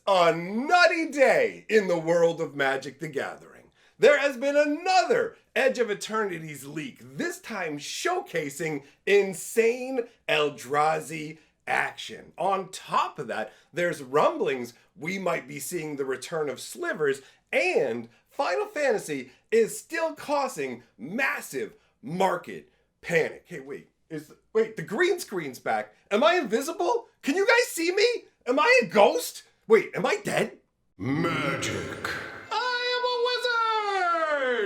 A nutty day in the world of Magic the Gathering. There has been another Edge of Eternities leak, this time showcasing insane ELDRAZI action. On top of that, there's rumblings we might be seeing the return of Slivers, and Final Fantasy is still causing massive market panic. Hey, wait, the green screen's back. Am I invisible? Can you guys see me? Am I a ghost? Wait, am I dead? Magic. I am a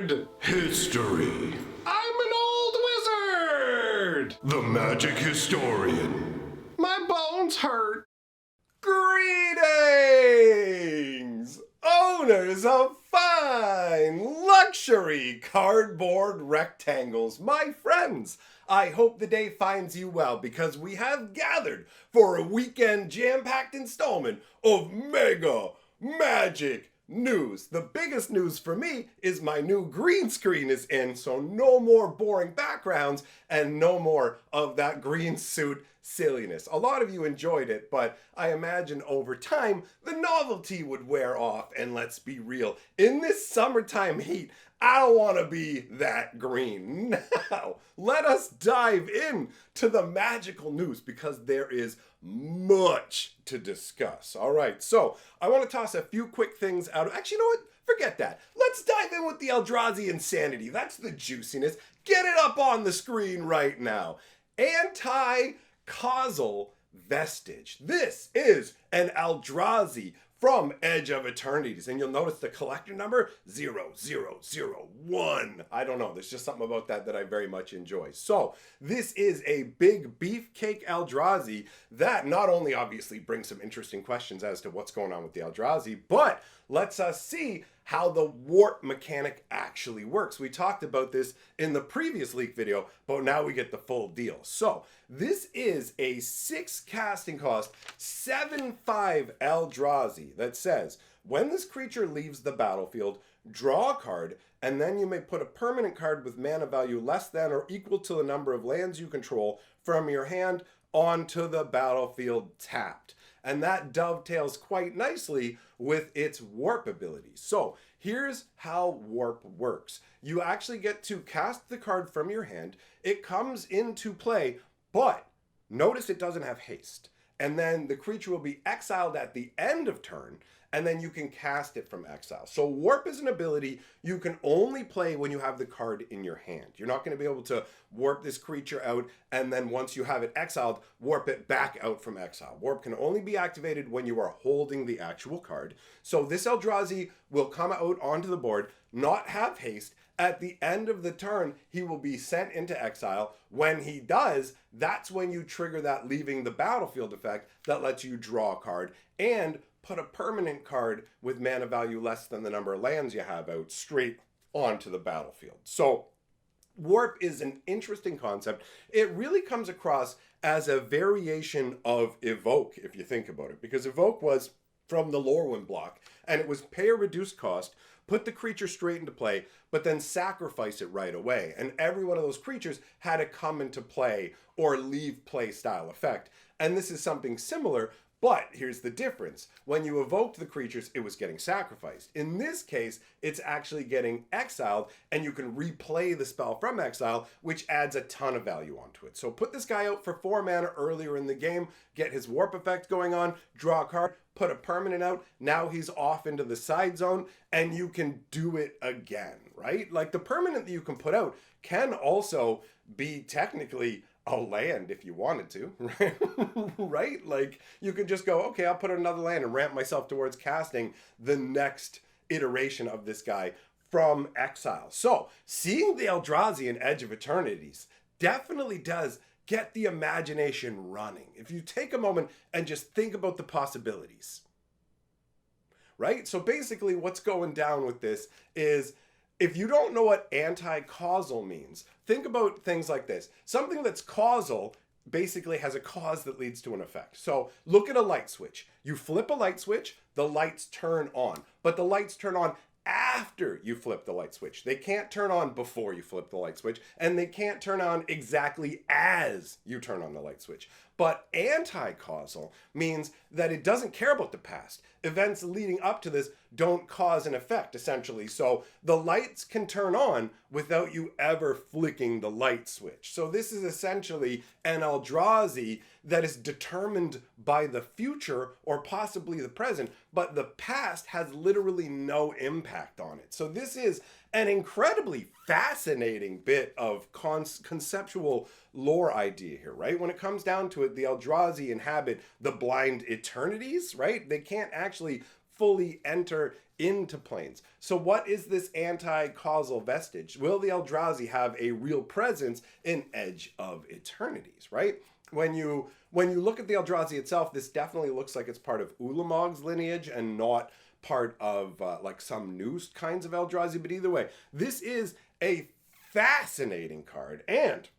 wizard! History. I'm an old wizard! The Magic Historian. My bones hurt. Greetings! Owners of fine luxury cardboard rectangles, my friends. I hope the day finds you well because we have gathered for a weekend jam-packed installment of Mega Magic News. The biggest news for me is my new green screen is in, so no more boring backgrounds and no more of that green suit silliness. A lot of you enjoyed it, but I imagine over time the novelty would wear off, and let's be real, in this summertime heat, I don't want to be that green. Now, let us dive in to the magical news because there is much to discuss. All right, so I want to toss a few quick things out. Actually, you know what? Forget that. Let's dive in with the ELDRAZI insanity. That's the juiciness. Get it up on the screen right now. Anti-causal vestige. This is an ELDRAZI from Edge of Eternities, and you'll notice the collector number 0001. I don't know, there's just something about that I very much enjoy. So this is a big beefcake ELDRAZI that not only obviously brings some interesting questions as to what's going on with the ELDRAZI, but lets us see how the warp mechanic actually works. We talked about this in the previous leak video, but now we get the full deal. So this is a 6 casting cost, 7/5 ELDRAZI that says, when this creature leaves the battlefield, draw a card, and then you may put a permanent card with mana value less than or equal to the number of lands you control from your hand onto the battlefield tapped. And that dovetails quite nicely with its warp ability. So here's how warp works. You actually get to cast the card from your hand. It comes into play, but notice it doesn't have haste. And then the creature will be exiled at the end of turn, and then you can cast it from exile. So warp is an ability you can only play when you have the card in your hand. You're not going to be able to warp this creature out, and then once you have it exiled, warp it back out from exile. Warp can only be activated when you are holding the actual card. So this ELDRAZI will come out onto the board, not have haste. At the end of the turn, he will be sent into exile. When he does, that's when you trigger that leaving the battlefield effect that lets you draw a card and put a permanent card with mana value less than the number of lands you have out straight onto the battlefield. So warp is an interesting concept. It really comes across as a variation of evoke, if you think about it, because evoke was from the Lorwyn block, and it was pay a reduced cost, put the creature straight into play, but then sacrifice it right away. And every one of those creatures had to come into play or leave play style effect. And this is something similar, but here's the difference. When you evoked the creatures, it was getting sacrificed. In this case, it's actually getting exiled, and you can replay the spell from exile, which adds a ton of value onto it. So put this guy out for 4 mana earlier in the game, get his warp effect going on, draw a card, put a permanent out, now he's off into the side zone, and you can do it again, right? Like the permanent that you can put out can also be technically a land if you wanted to, right? Right? Like you could just go, okay, I'll put another land and ramp myself towards casting the next iteration of this guy from exile. So seeing the ELDRAZI in Edge of Eternities definitely does get the imagination running. If you take a moment and just think about the possibilities, right? So basically what's going down with this is, if you don't know what anti-causal means, think about things like this. Something that's causal basically has a cause that leads to an effect. So look at a light switch. You flip a light switch, the lights turn on, but the lights turn on after you flip the light switch. They can't turn on before you flip the light switch, and they can't turn on exactly as you turn on the light switch. But anti-causal means that it doesn't care about the past. Events leading up to this don't cause an effect, essentially. So the lights can turn on without you ever flicking the light switch. So this is essentially an Eldrazi that is determined by the future or possibly the present, but the past has literally no impact on it. So this is an incredibly fascinating bit of conceptual lore idea here, right? When it comes down to it, the Eldrazi inhabit the blind Eternities, right? They can't actually fully enter into planes. So what is this anti-causal vestige? Will the Eldrazi have a real presence in Edge of Eternities, right? When you look at the Eldrazi itself, this definitely looks like it's part of Ulamog's lineage and not part of like some new kinds of Eldrazi. But either way, this is a fascinating card, and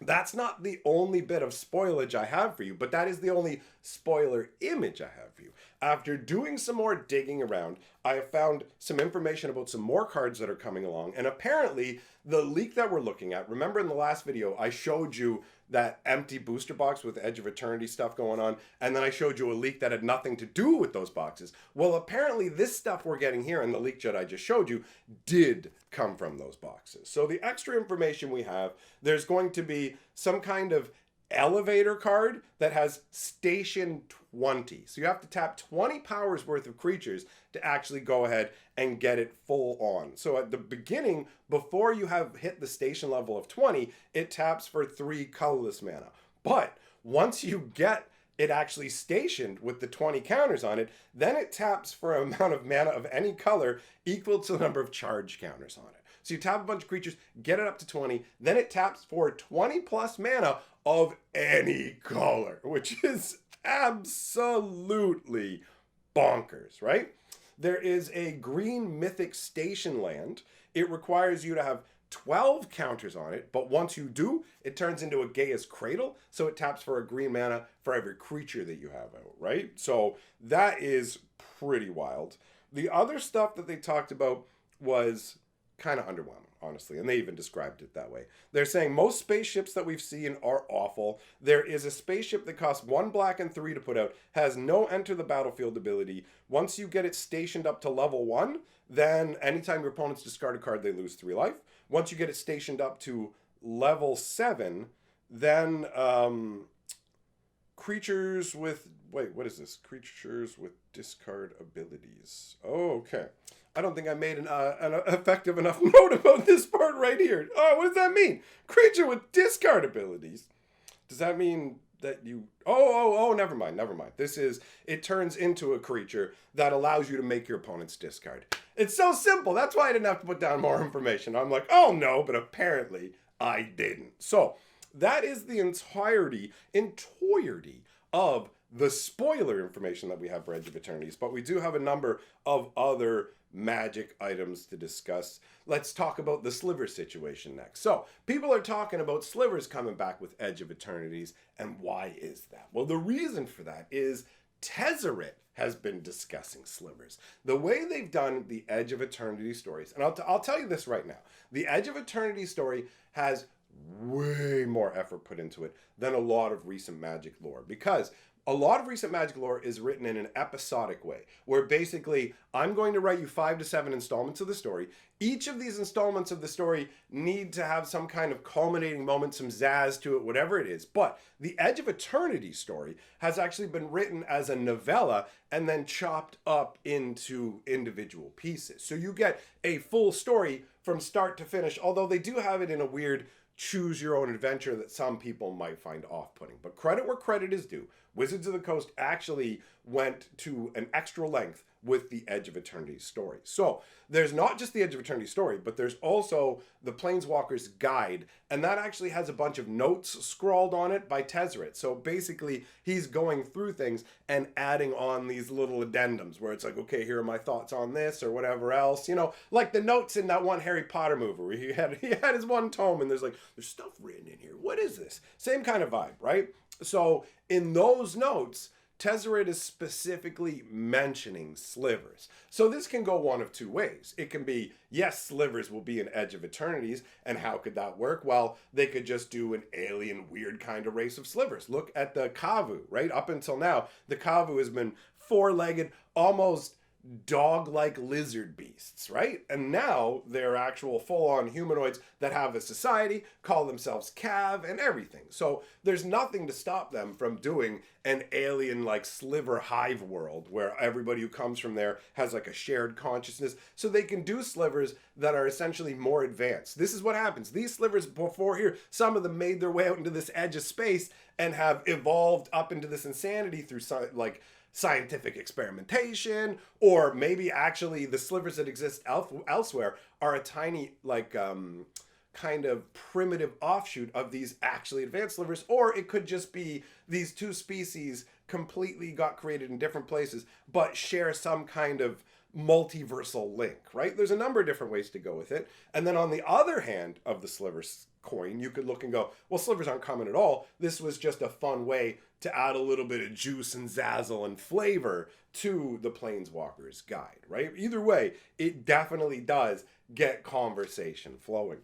that's not the only bit of spoilage I have for you, but that is the only spoiler image I have for you. After doing some more digging around, I have found some information about some more cards that are coming along, and apparently the leak that we're looking at, remember in the last video I showed you that empty booster box with Edge of Eternity stuff going on, and then I showed you a leak that had nothing to do with those boxes. Well, apparently this stuff we're getting here in the leak that I just showed you did come from those boxes. So the extra information we have, there's going to be some kind of elevator card that has station 20. So you have to tap 20 powers worth of creatures to actually go ahead and get it full on. So at the beginning, before you have hit the station level of 20, it taps for 3 colorless mana. But once you get it actually stationed with the 20 counters on it, then it taps for an amount of mana of any color equal to the number of charge counters on it. So you tap a bunch of creatures, get it up to 20, then it taps for 20 plus mana of any color, which is absolutely bonkers, right? There is a green mythic station land. It requires you to have 12 counters on it, but once you do, it turns into a Gaia's Cradle, so it taps for a green mana for every creature that you have out, right? So that is pretty wild. The other stuff that they talked about was kind of underwhelming, honestly, and they even described it that way. They're saying most spaceships that we've seen are awful. There is a spaceship that costs 1 black and 3 to put out, has no enter the battlefield ability. Once you get it stationed up to level 1, then anytime your opponents discard a card, they lose 3 life. Once you get it stationed up to level 7, then creatures with... Wait, what is this? Creatures with discard abilities. Oh, okay. I don't think I made an effective enough note about this part right here. Oh, what does that mean? Creature with discard abilities. Does that mean that you... Oh, never mind. This is... It turns into a creature that allows you to make your opponent's discard. It's so simple. That's why I didn't have to put down more information. I'm like, oh no, but apparently I didn't. So that is the entirety of the spoiler information that we have for Edge of Eternities. But we do have a number of other Magic items to discuss. Let's talk about the Slivers situation next. So people are talking about Slivers coming back with Edge of Eternities, and why is that? Well, the reason for that is Tezzeret has been discussing Slivers. The way they've done the Edge of Eternity stories, and I'll tell you this right now, the Edge of Eternity story has way more effort put into it than a lot of recent Magic lore, because a lot of recent Magic lore is written in an episodic way, where basically I'm going to write you 5 to 7 installments of the story. Each of these installments of the story need to have some kind of culminating moment, some zazz to it, whatever it is. But the Edge of Eternity story has actually been written as a novella and then chopped up into individual pieces. So you get a full story from start to finish, although they do have it in a weird choose your own adventure that some people might find off-putting. But credit where credit is due. Wizards of the Coast actually went to an extra length with the Edge of Eternity story. So there's not just the Edge of Eternity story, but there's also the Planeswalker's Guide, and that actually has a bunch of notes scrawled on it by Tezzeret. So basically he's going through things and adding on these little addendums where it's like, okay, here are my thoughts on this or whatever else, you know, like the notes in that one Harry Potter movie where he had his one tome and there's stuff written in here. What is this? Same kind of vibe, right? So in those notes, Tezzeret is specifically mentioning Slivers. So this can go one of two ways. It can be, yes, Slivers will be an Edge of Eternities, and how could that work? Well, they could just do an alien, weird kind of race of Slivers. Look at the Kavu, right? Up until now, the Kavu has been four-legged, almost dog-like lizard beasts, right? And now they're actual full-on humanoids that have a society, call themselves Cav and everything. So there's nothing to stop them from doing an alien like Sliver hive world where everybody who comes from there has like a shared consciousness. So they can do Slivers that are essentially more advanced. This is what happens. These Slivers before here, some of them made their way out into this edge of space and have evolved up into this insanity through like scientific experimentation, or maybe actually the Slivers that exist elsewhere are a tiny like kind of primitive offshoot of these actually advanced Slivers, or it could just be these two species completely got created in different places but share some kind of multiversal link, right? There's a number of different ways to go with it. And then on the other hand of the Slivers coin, you could look and go, well, Slivers aren't common at all. This was just a fun way to add a little bit of juice and zazzle and flavor to the Planeswalker's guide, right? Either way, it definitely does get conversation flowing.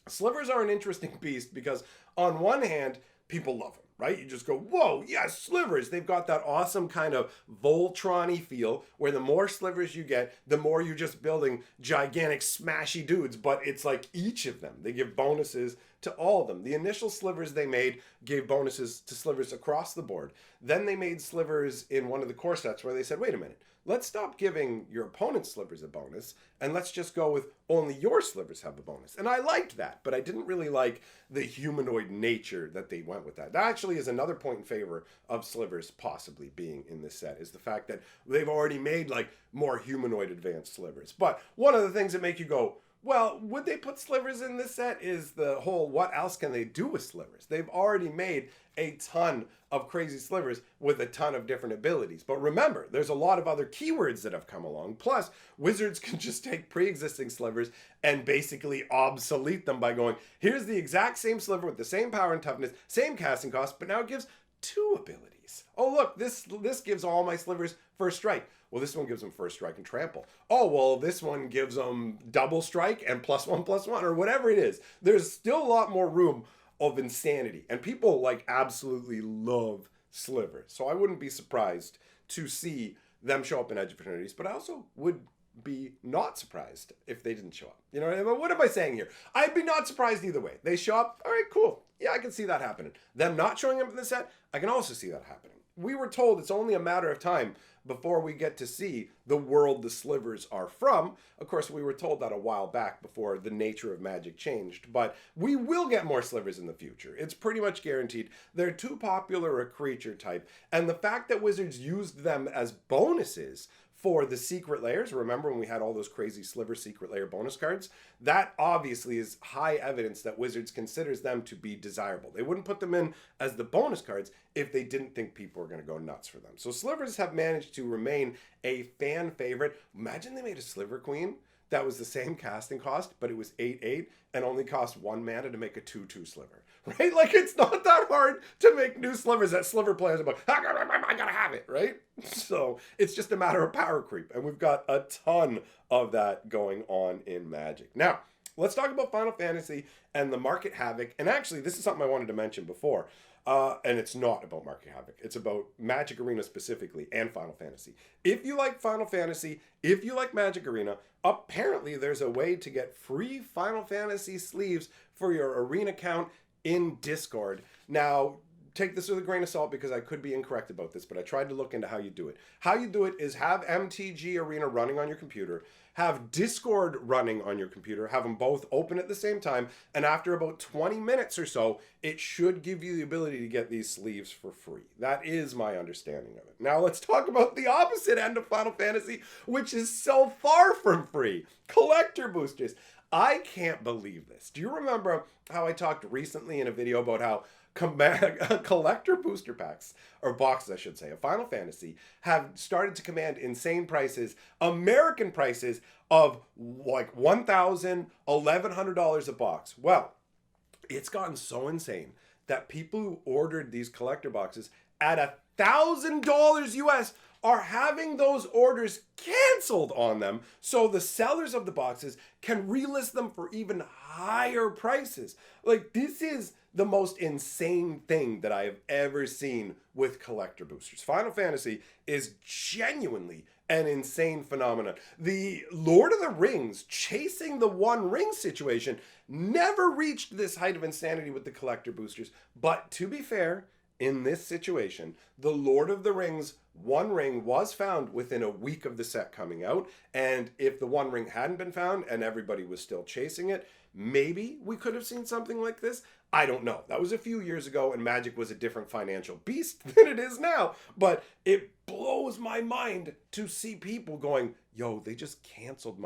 Slivers are an interesting beast because on one hand, people love them, right? You just go, whoa, yes, Slivers. They've got that awesome kind of Voltron-y feel where the more Slivers you get, the more you're just building gigantic smashy dudes, but it's like each of them. They give bonuses to all of them. The initial Slivers they made gave bonuses to Slivers across the board. Then they made Slivers in one of the core sets where they said, wait a minute, let's stop giving your opponent's Slivers a bonus, and let's just go with only your Slivers have a bonus. And I liked that, but I didn't really like the humanoid nature that they went with that. That actually is another point in favor of Slivers possibly being in this set, is the fact that they've already made like more humanoid advanced Slivers. But one of the things that make you go, well, would they put Slivers in this set is the whole what else can they do with Slivers? They've already made a ton of crazy Slivers with a ton of different abilities. But remember, there's a lot of other keywords that have come along. Plus, Wizards can just take pre-existing Slivers and basically obsolete them by going, here's the exact same Sliver with the same power and toughness, same casting cost, but now it gives 2 abilities. Oh, look, this gives all my Slivers first strike. Well, this one gives them first strike and trample. Oh, well, this one gives them double strike and +1/+1 or whatever it is. There's still a lot more room of insanity. And people like absolutely love Slivers. So I wouldn't be surprised to see them show up in Edge of Eternities, but I also would be not surprised if they didn't show up. You know, what am I saying here? I'd be not surprised either way. They show up, all right, cool. Yeah, I can see that happening. Them not showing up in the set, I can also see that happening. We were told it's only a matter of time before we get to see the world the Slivers are from. Of course, we were told that a while back before the nature of Magic changed, but we will get more Slivers in the future. It's pretty much guaranteed. They're too popular a creature type, and the fact that Wizards used them as bonuses for the secret layers, remember when we had all those crazy Sliver secret layer bonus cards? That obviously is high evidence that Wizards considers them to be desirable. They wouldn't put them in as the bonus cards if they didn't think people were going to go nuts for them. So Slivers have managed to remain a fan favorite. Imagine they made a Sliver Queen that was the same casting cost, but it was 8/8 and only cost 1 mana to make a 2/2 Sliver, right? Like, it's not that hard to make new Slivers that Sliver players are like, I gotta have it, right? So it's just a matter of power creep, and we've got a ton of that going on in Magic. Now, let's talk about Final Fantasy and the Market Havoc, and actually, this is something I wanted to mention before. And it's not about Market Havoc. It's about Magic Arena specifically and Final Fantasy. If you like Final Fantasy, if you like Magic Arena, apparently there's a way to get free Final Fantasy sleeves for your Arena account in Discord. Now, take this with a grain of salt because I could be incorrect about this, but I tried to look into how you do it. How you do it is have MTG Arena running on your computer, have Discord running on your computer, have them both open at the same time, and after about 20 minutes or so, it should give you the ability to get these sleeves for free. That is my understanding of it. Now let's talk about the opposite end of Final Fantasy, which is so far from free. Collector boosters. I can't believe this. Do you remember how I talked recently in a video about how collector booster packs, or boxes I should say, of Final Fantasy have started to command insane prices, American prices of like $1,000, $1,100 a box? Well, it's gotten so insane that people who ordered these collector boxes at $1,000 US are having those orders canceled on them so the sellers of the boxes can relist them for even higher prices. Like, this is the most insane thing that I have ever seen with collector boosters. Final Fantasy is genuinely an insane phenomenon. The Lord of the Rings chasing the One Ring situation never reached this height of insanity with the collector boosters. But to be fair, in this situation, the Lord of the Rings One Ring was found within a week of the set coming out. And if the One Ring hadn't been found and everybody was still chasing it, maybe we could have seen something like this. I don't know. That was a few years ago and Magic was a different financial beast than it is now. But it blows my mind to see people going, yo, they just canceled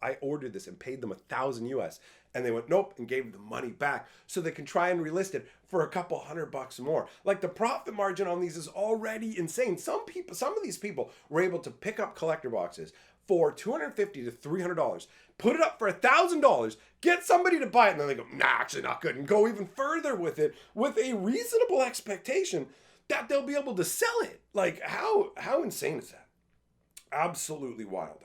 I ordered this and paid them $1,000 US. And they went, nope, and gave the money back so they can try and relist it for a couple $100 more. Like, the profit margin on these is already insane. Some of these people were able to pick up collector boxes for $250 to $300, put it up for $1,000, get somebody to buy it, and then they go, nah, actually not good, and go even further with it with a reasonable expectation that they'll be able to sell it. Like, how insane is that? Absolutely wild.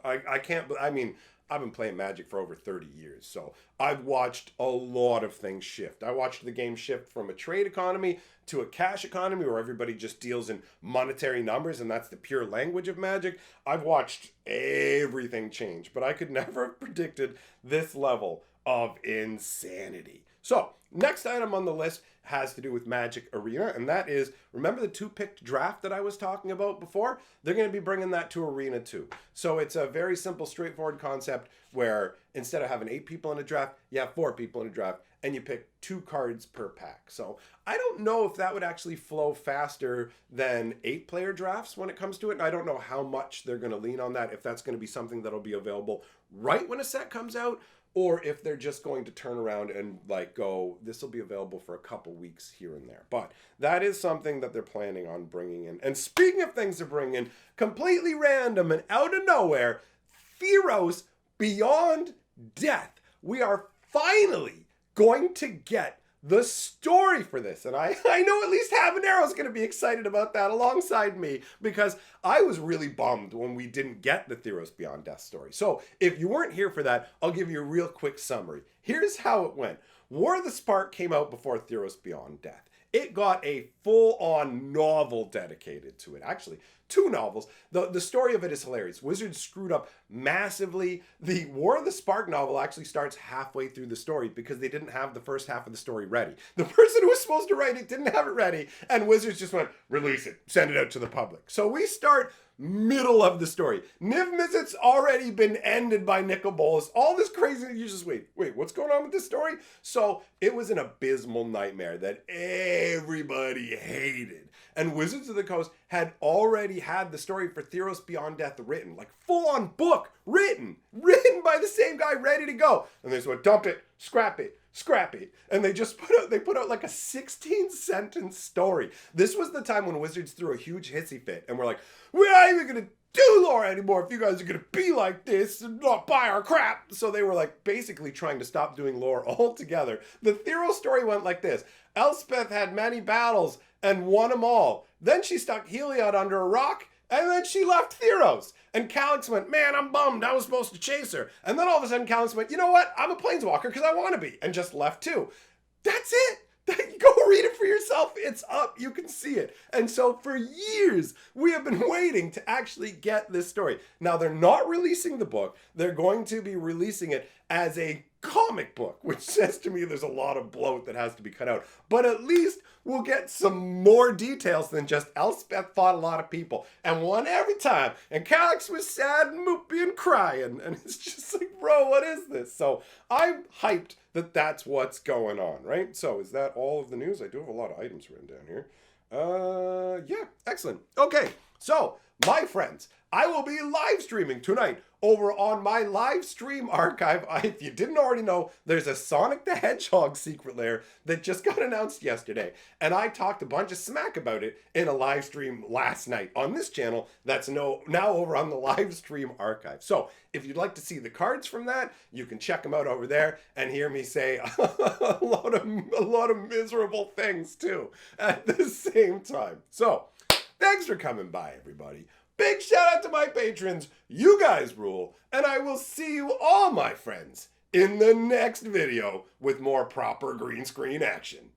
I've been playing Magic for over 30 years, so I've watched a lot of things shift. I watched the game shift from a trade economy to a cash economy where everybody just deals in monetary numbers and that's the pure language of Magic. I've watched everything change, but I could never have predicted this level of insanity. So, next item on the list has to do with Magic Arena, and that is, remember the 2-picked draft that I was talking about before? They're going to be bringing that to Arena too. So it's a very simple, straightforward concept where instead of having 8 people in a draft, you have 4 people in a draft, and you pick 2 cards per pack. So I don't know if that would actually flow faster than 8-player drafts when it comes to it, and I don't know how much they're going to lean on that, if that's going to be something that'll be available right when a set comes out, or if they're just going to turn around and like go, this will be available for a couple weeks here and there. But that is something that they're planning on bringing in. And speaking of things to bring in, completely random and out of nowhere, Theros Beyond Death. We are finally going to get the story for this. And I know at least Habanero's going to be excited about that alongside me, because I was really bummed when we didn't get the Theros Beyond Death story. So if you weren't here for that, I'll give you a real quick summary. Here's how it went. War of the Spark came out before Theros Beyond Death. It got a full-on novel dedicated to it. Actually, 2 novels. The story of it is hilarious. Wizards screwed up massively. The War of the Spark novel actually starts halfway through the story because they didn't have the first half of the story ready. The person who was supposed to write it didn't have it ready, and Wizards just went, release it, send it out to the public. So we start middle of the story. Niv Mizzet's already been ended by Nicol Bolas. All this crazy, you just wait, what's going on with this story? So it was an abysmal nightmare that everybody hated. And Wizards of the Coast had already had the story for Theros Beyond Death written, like full-on book, written by the same guy, ready to go. And they just went, dump it, scrap it. And they just put out like a 16-sentence story. This was the time when Wizards threw a huge hissy fit and were like, we're not even going to do lore anymore if you guys are going to be like this and not buy our crap. So they were like basically trying to stop doing lore altogether. The Theros story went like this. Elspeth had many battles and won them all. Then she stuck Heliod under a rock, and then she left Theros. And Calyx went, man, I'm bummed. I was supposed to chase her. And then all of a sudden Calyx went, you know what? I'm a planeswalker because I want to be. And just left too. That's it. Go read it for yourself. It's up. You can see it. And so for years, we have been waiting to actually get this story. Now, they're not releasing the book. They're going to be releasing it as a comic book, which says to me there's a lot of bloat that has to be cut out. But at least we'll get some more details than just Elspeth fought a lot of people and won every time. And Calyx was sad and moopy and crying. And it's just like, bro, what is this? So I'm hyped that that's what's going on, right? So is that all of the news? I do have a lot of items written down here. Yeah, excellent. Okay, so my friends, I will be live streaming tonight over on my live stream archive. If you didn't already know, there's a Sonic the Hedgehog secret lair that just got announced yesterday. And I talked a bunch of smack about it in a live stream last night on this channel that's now over on the live stream archive. So if you'd like to see the cards from that, you can check them out over there and hear me say a lot of miserable things too at the same time. So Thanks for coming by, everybody. Big shout out to my patrons. You guys rule. And I will see you all, my friends, in the next video with more proper green screen action.